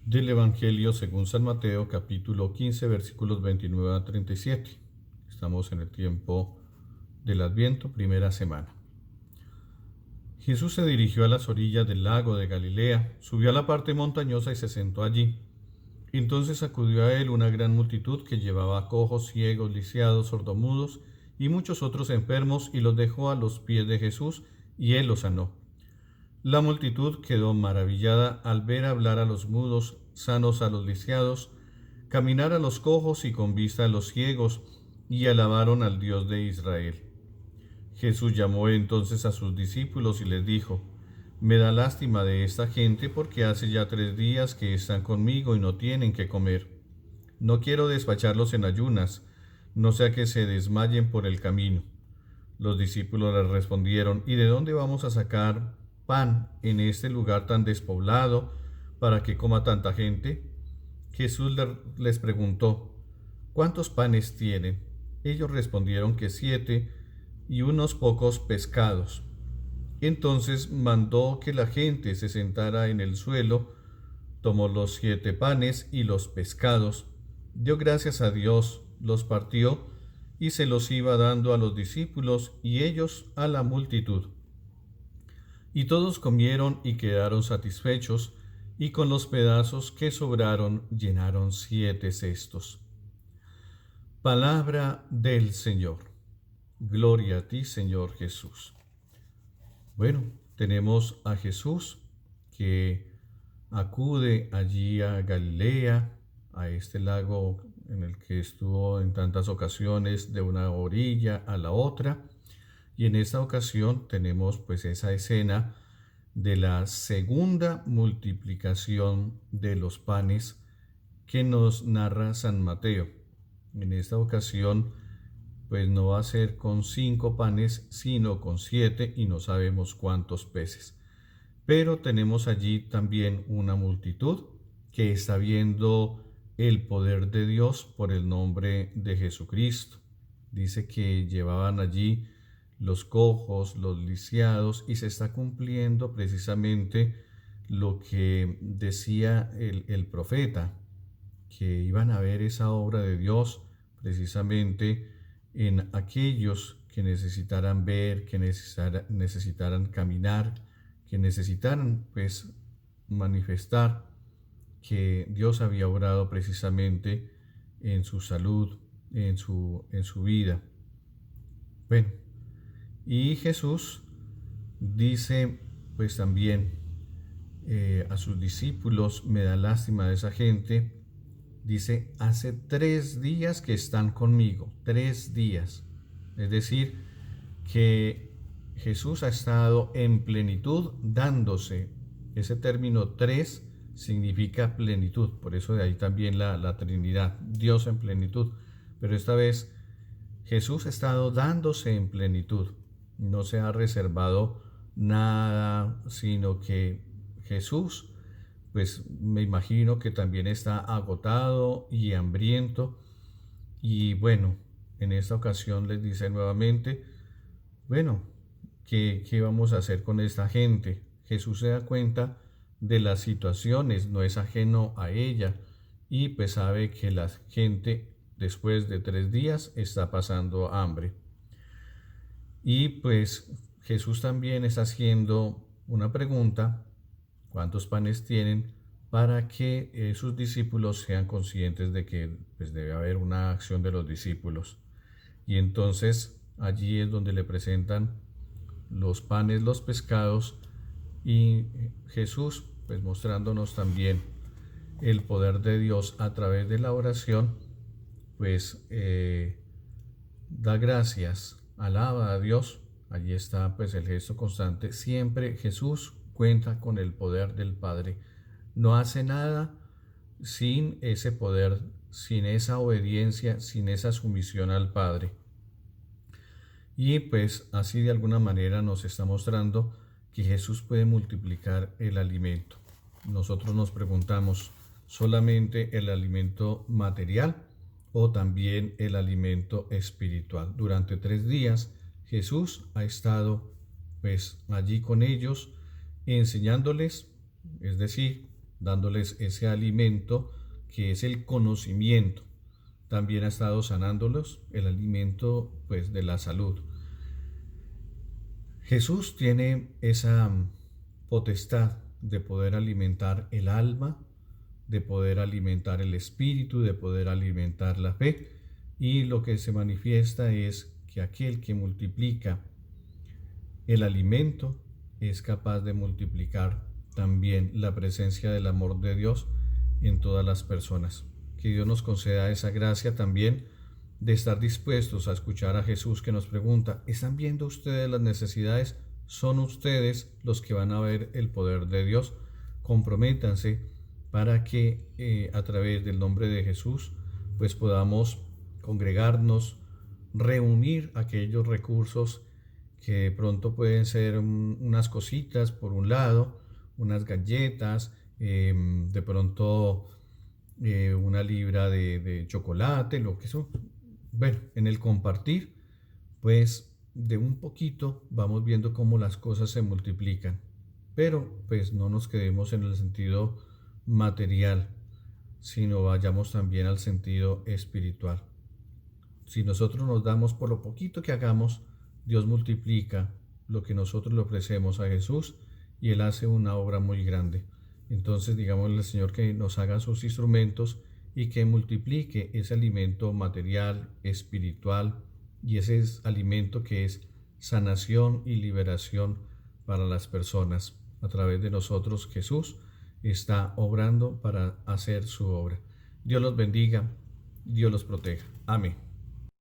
Del Evangelio según San Mateo, capítulo 15, versículos 29 a 37. Estamos en el tiempo del Adviento, primera semana. Jesús se dirigió a las orillas del lago de Galilea, subió a la parte montañosa y se sentó allí. Entonces acudió a él una gran multitud que llevaba cojos, ciegos, lisiados, sordomudos y muchos otros enfermos, y los dejó a los pies de Jesús, y él los sanó. La multitud quedó maravillada al ver hablar a los mudos, sanos a los lisiados, caminar a los cojos y con vista a los ciegos, y alabaron al Dios de Israel. Jesús llamó entonces a sus discípulos y les dijo: Me da lástima de esta gente, porque hace ya 3 días que están conmigo y no tienen que comer. No quiero despacharlos en ayunas, no sea que se desmayen por el camino. Los discípulos le respondieron: ¿Y de dónde vamos a sacar pan en este lugar tan despoblado para que coma tanta gente? Jesús les preguntó: ¿Cuántos panes tienen? Ellos respondieron que 7 y unos pocos pescados. Entonces mandó que la gente se sentara en el suelo, tomó los 7 panes y los pescados, dio gracias a Dios, los partió y se los iba dando a los discípulos y ellos a la multitud. Y todos comieron y quedaron satisfechos, y con los pedazos que sobraron llenaron 7 cestos. Palabra del Señor. Gloria a ti, Señor Jesús. Bueno, tenemos a Jesús que acude allí a Galilea, a este lago en el que estuvo en tantas ocasiones, de una orilla a la otra. Y en esta ocasión tenemos pues esa escena de la segunda multiplicación de los panes que nos narra San Mateo. En esta ocasión pues no va a ser con 5 panes, sino con 7, y no sabemos cuántos peces. Pero tenemos allí también una multitud que está viendo el poder de Dios por el nombre de Jesucristo. Dice que llevaban allí los cojos, los lisiados, y se está cumpliendo precisamente lo que decía el profeta, que iban a ver esa obra de Dios precisamente en aquellos que necesitaran ver, que necesitaran caminar, que necesitaran pues manifestar que Dios había obrado precisamente en su salud, en su vida. Bueno, y Jesús dice pues también a sus discípulos: me da lástima de esa gente. Dice: hace 3 días que están conmigo, 3 días. Es decir, que Jesús ha estado en plenitud dándose. Ese término 3 significa plenitud, por eso de ahí también la Trinidad, Dios en plenitud. Pero esta vez Jesús ha estado dándose en plenitud, no se ha reservado nada, sino que Jesús, pues me imagino que también está agotado y hambriento. Y bueno, en esta ocasión les dice nuevamente: bueno, ¿qué vamos a hacer con esta gente? Jesús se da cuenta de las situaciones, no es ajeno a ella, y pues sabe que la gente después de 3 días está pasando hambre. Y pues Jesús también está haciendo una pregunta: ¿cuántos panes tienen? Para que sus discípulos sean conscientes de que pues, debe haber una acción de los discípulos. Y entonces allí es donde le presentan los panes, los pescados, y Jesús pues mostrándonos también el poder de Dios a través de la oración, pues da gracias, alaba a Dios. Allí está pues el gesto constante. Siempre Jesús cuenta con el poder del Padre. No hace nada sin ese poder, sin esa obediencia, sin esa sumisión al Padre. Y pues así de alguna manera nos está mostrando que Jesús puede multiplicar el alimento. Nosotros nos preguntamos: ¿solamente el alimento material o también el alimento espiritual? Durante 3 días Jesús ha estado pues allí con ellos, enseñándoles, es decir, dándoles ese alimento que es el conocimiento. También ha estado sanándolos el alimento pues de la salud. Jesús tiene esa potestad de poder alimentar el alma, de poder alimentar el espíritu, de poder alimentar la fe, y lo que se manifiesta es que aquel que multiplica el alimento es capaz de multiplicar también la presencia del amor de Dios en todas las personas. Que Dios nos conceda esa gracia también de estar dispuestos a escuchar a Jesús que nos pregunta, ¿están viendo ustedes las necesidades? ¿Son ustedes los que van a ver el poder de Dios? Comprométanse para que a través del nombre de Jesús pues podamos congregarnos, reunir aquellos recursos que de pronto pueden ser unas cositas por un lado, unas galletas, de pronto una libra de chocolate, lo que son. Bueno, en el compartir, pues de un poquito vamos viendo cómo las cosas se multiplican, pero pues no nos quedemos en el sentido material, sino vayamos también al sentido espiritual. Si nosotros nos damos por lo poquito que hagamos, Dios multiplica lo que nosotros le ofrecemos a Jesús y Él hace una obra muy grande. Entonces, digámosle al Señor que nos haga sus instrumentos y que multiplique ese alimento material, espiritual y ese alimento que es sanación y liberación para las personas. A través de nosotros, Jesús está obrando para hacer su obra. Dios los bendiga, Dios los proteja. Amén.